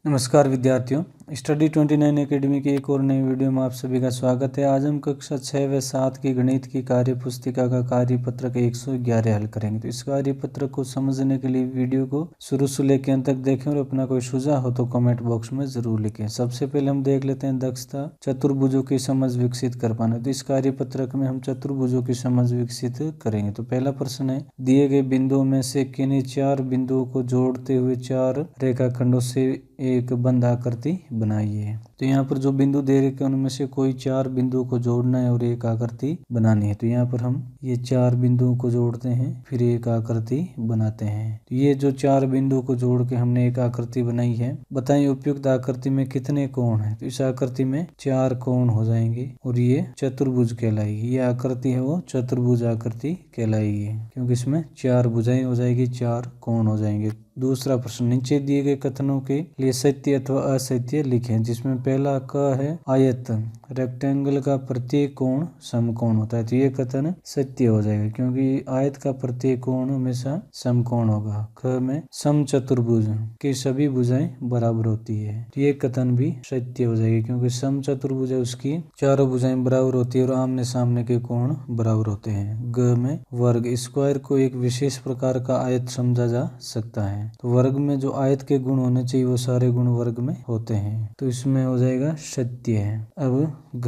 नमस्कार विद्यार्थियों, study 29 academy की एक और नई वीडियो में आप सभी का स्वागत है। आज हम कक्षा 6 व 7 की गणित की कार्य पुस्तिका का कार्यपत्रक 111 हल करेंगे। तो इस कार्यपत्रक को समझने के लिए वीडियो को शुरू से लेकर अंत तक देखें और अपना कोई सुझाव हो तो कमेंट बॉक्स में जरूर लिखें। सबसे पहले हम देख लेते हैं दक्षता चतुर्भुजों की समझ विकसित कर पाना। तो इस कार्यपत्रक में हम चतुर्भुजों की समझ विकसित करेंगे। तो पहला प्रश्न है, दिए गए बिंदुओं में से किन्हीं 4 बिंदुओं को जोड़ते हुए 4 रेखाखंडों से एक बंद आकृति बनाइए। तो यहाँ पर जो बिंदु दे रखे हैं उनमें से कोई 4 बिंदुओं को जोड़ना है और एक आकृति बनानी है। तो यहाँ पर हम ये 4 बिंदुओं को जोड़ते हैं, फिर एक आकृति बनाते हैं। तो ये जो 4 बिंदुओं को जोड़ के हमने एक आकृति बनाई है, बताइए उपयुक्त आकृति में कितने कोण हैं। तो इस आकृति में 4 कोण हो जाएंगे और ये चतुर्भुज कहलाएगी। ये आकृति है वो चतुर्भुज आकृति कहलाएगी, क्योंकि इसमें 4 भुजाएं हो जाएगी, 4 कोण हो जाएंगे। दूसरा प्रश्न, नीचे दिए गए कथनों के लिए सत्य अथवा असत्य लिखें। जिसमें पहला क है, आयत रेक्टेंगल का प्रत्येक कोण समकोण होता है। तो ये कथन सत्य हो जाएगा, क्योंकि आयत का प्रत्येक कोण हमेशा समकोण होगा। ख में समचतुर्भुज की सभी भुजाएं बराबर होती है। तो ये कथन भी सत्य हो जाएगी, क्योंकि समचतुर्भुज है उसकी चारों भुजाएं बराबर होती है और आमने सामने के कोण बराबर होते हैं। ग में वर्ग स्क्वायर को एक विशेष प्रकार का आयत समझा जा सकता है। तो वर्ग में जो आयत के गुण होने चाहिए वो सारे गुण वर्ग में होते हैं। तो इसमें हो जाएगा सत्य है। अब घ,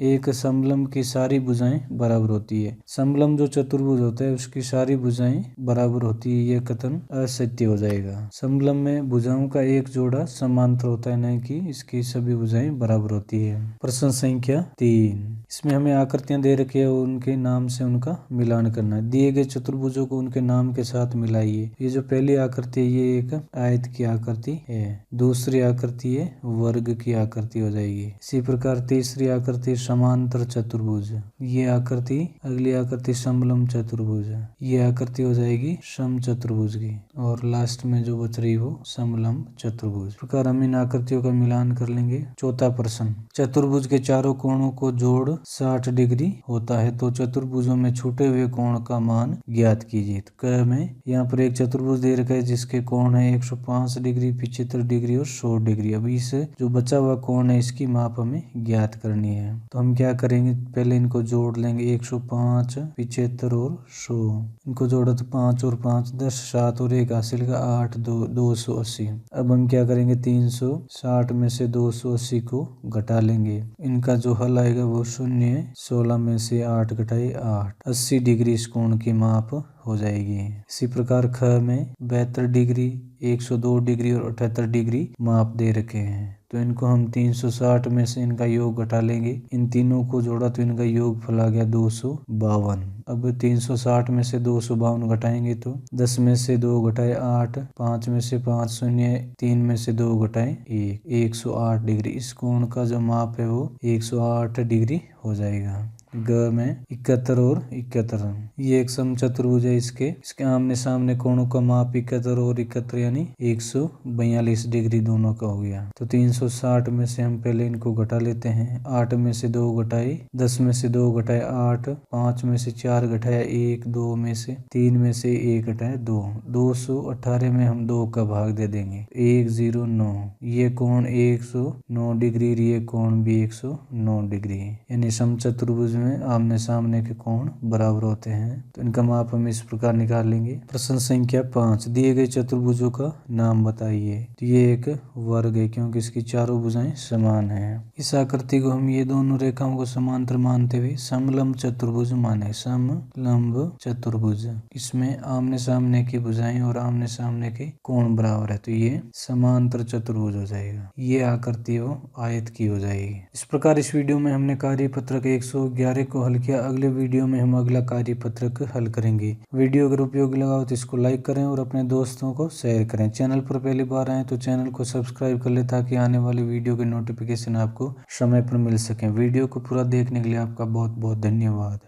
एक समलंब की सारी भुजाएं बराबर होती है। समलंब जो चतुर्भुज होता है उसकी सारी भुजाएं बराबर होती है, ये कथन असत्य हो जाएगा। समलंब में भुजाओं का एक जोड़ा समांतर होता है, नहीं कि इसकी सभी भुजाएं बराबर होती है। प्रश्न संख्या 3, इसमें हमें आकृतियां दे रखी है, उनके नाम से उनका मिलान करना है। दिए गए चतुर्भुजों को उनके नाम के साथ मिलाइए। ये जो पहली आकृति है ये एक आयत की आकृति है, दूसरी आकृति है वर्ग की आकृति हो जाएगी। इसी प्रकार तीसरी आकृति समांतर चतुर्भुज, ये आकृति अगली आकृति समलंब चतुर्भुज, ये आकृति हो जाएगी समचतुर्भुज की, और लास्ट में जो बच रही वो समलंब चतुर्भुज। इस प्रकार हम इन आकृतियों का मिलान कर लेंगे। चौथा प्रश्न, चतुर्भुज के चारों कोणों को जोड़ 60 डिग्री होता है, तो चतुर्भुजों में छूटे हुए कोण का मान ज्ञात कीजिए। तो क में यहाँ पर एक चतुर्भुज दे रखा है जिसके कोण है 105 डिग्री, 75 डिग्री और 100 डिग्री। अब इस जो बचा हुआ कोण है इसकी माप हमें ज्ञात करनी है। तो हम क्या करेंगे, पहले इनको जोड़ लेंगे 105, 75 और 100। इनको जोड़ा तो 5 और 5 10, 7 और 1 हासिल का 8, 280। अब हम क्या करेंगे, 360 में से 280 को घटा लेंगे। इनका जो हल आएगा वो 0 है। 16 में से 8 घटाए 8, 80 डिग्री इस कोण की माप हो जाएगी। इसी प्रकार ख में 72 डिग्री, 102 डिग्री और 78 डिग्री माप दे रखे हैं। तो इनको हम 360 में से इनका योग घटा लेंगे। इन तीनों को जोड़ा तो इनका योगफल आ गया 252। अब 360 में से 252 घटाएंगे तो 10 में से 2 घटाए 8, 5 में से 5 शून्य, 3 में से 2 घटाए 1, 108 डिग्री। इस कोण का जो माप है वो 108 डिग्री हो जाएगा। ग में 71 और 71, ये एक समचतुर्भुज है। इसके आमने सामने कोणों का माप 71 और 71 यानी 142 डिग्री दोनों का हो गया। तो 360 में से हम पहले इनको घटा लेते हैं। 8 में से 2 घटाए, 10 में से 2 घटाए 8, 5 में से 4 घटाया 1, 2 में से 3 में से 1 घटाया 2, 218 में हम 2 का भाग दे देंगे, 109। ये कोण 109 डिग्री, ये कोण भी 109 डिग्री, यानी समचतुर्भुज में आमने सामने के कोण बराबर होते हैं। तो इनका माप हम इस प्रकार निकाल लेंगे। प्रश्न संख्या 5, दिए गए चतुर्भुजों का नाम बताइए। तो ये एक वर्ग है, क्योंकि इसकी चारों भुजाएं समान हैं। इस आकृति को हम ये दोनों रेखाओं को समांतर मानते हुए समलंब चतुर्भुज माने। समलंब चतुर्भुज, इसमें आमने सामने की भुजाएं और आमने सामने के कोण बराबर है, तो ये समांतर चतुर्भुज हो जाएगा। ये आकृति वो आयत की हो जाएगी। इस प्रकार इस वीडियो में हमने कार्यपत्रक 111 को हल किया। अगले वीडियो में हम अगला कार्यपत्रक हल करेंगे। वीडियो अगर उपयोगी लगा हो तो इसको लाइक करें और अपने दोस्तों को शेयर करें। चैनल पर पहली बार आए तो चैनल को सब्सक्राइब कर ले, ताकि आने वाली वीडियो के नोटिफिकेशन आपको समय पर मिल सके। वीडियो को पूरा देखने के लिए आपका बहुत बहुत धन्यवाद।